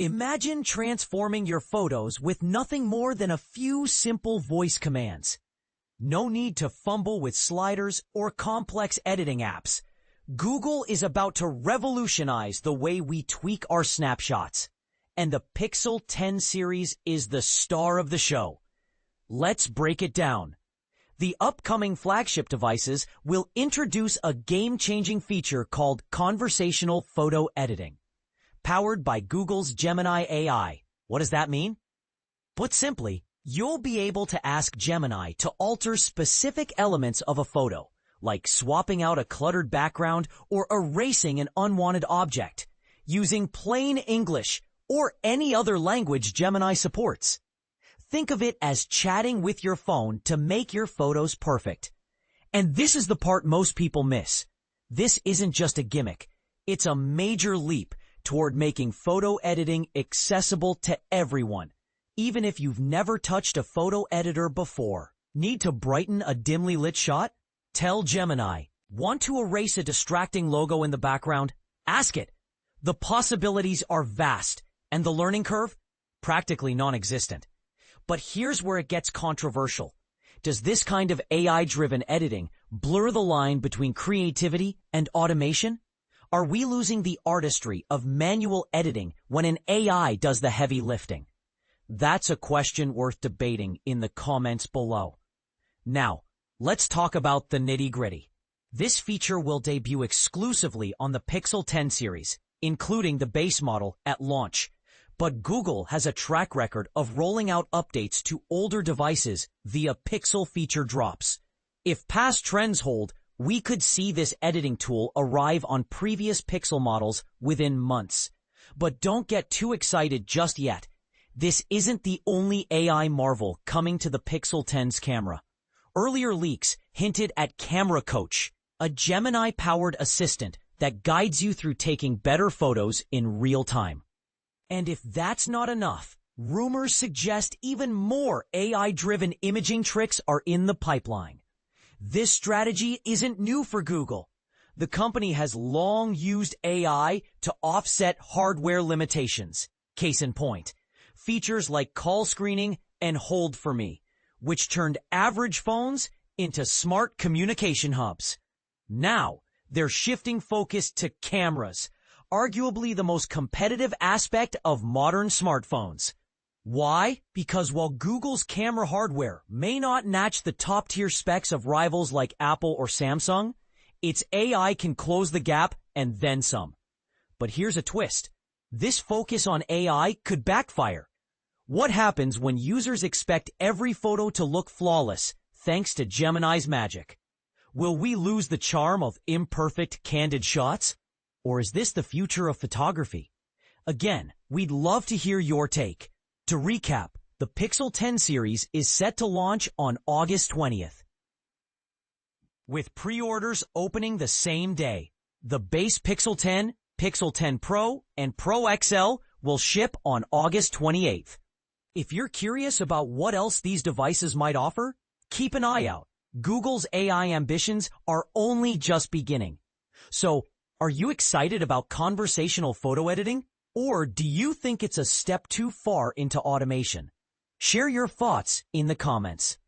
Imagine transforming your photos with nothing more than a few simple voice commands. No need to fumble with sliders or complex editing apps. Google is about to revolutionize the way we tweak our snapshots. And the Pixel 10 series is the star of the show. Let's break it down. The upcoming flagship devices will introduce a game-changing feature called Conversational Photo Editing. Powered by Google's Gemini AI. What does that mean? Put simply, you'll be able to ask Gemini to alter specific elements of a photo, like swapping out a cluttered background or erasing an unwanted object, using plain English or any other language Gemini supports. Think of it as chatting with your phone to make your photos perfect. And this is the part most people miss. This isn't just a gimmick. It's a major leap toward making photo editing accessible to everyone, even if you've never touched a photo editor before. Need to brighten a dimly lit shot? Tell Gemini. Want to erase a distracting logo in the background? Ask it. The possibilities are vast, and the learning curve? Practically non-existent. But here's where it gets controversial. Does this kind of AI-driven editing blur the line between creativity and automation? Are we losing the artistry of manual editing when an AI does the heavy lifting? That's a question worth debating in the comments below. Now, let's talk about the nitty-gritty. This feature will debut exclusively on the Pixel 10 series, including the base model at launch. But Google has a track record of rolling out updates to older devices via Pixel feature drops. If past trends hold, we could see this editing tool arrive on previous Pixel models within months. But don't get too excited just yet. This isn't the only AI marvel coming to the Pixel 10's camera. Earlier leaks hinted at Camera Coach, a Gemini-powered assistant that guides you through taking better photos in real time. And if that's not enough, rumors suggest even more AI-driven imaging tricks are in the pipeline. This strategy isn't new for Google. The company has long used AI to offset hardware limitations. Case in point, features like call screening and Hold for Me, which turned average phones into smart communication hubs. Now, they're shifting focus to cameras, arguably the most competitive aspect of modern smartphones. Why? Because while Google's camera hardware may not match the top-tier specs of rivals like Apple or Samsung, its AI can close the gap and then some. But here's a twist. This focus on AI could backfire. What happens when users expect every photo to look flawless thanks to Gemini's magic? Will we lose the charm of imperfect, candid shots? Or is this the future of photography? Again, we'd love to hear your take. To recap, the Pixel 10 series is set to launch on August 20th. With pre-orders opening the same day, the base Pixel 10, Pixel 10 Pro, and Pro XL will ship on August 28th. If you're curious about what else these devices might offer, keep an eye out. Google's AI ambitions are only just beginning. So, are you excited about conversational photo editing? Or do you think it's a step too far into automation? Share your thoughts in the comments.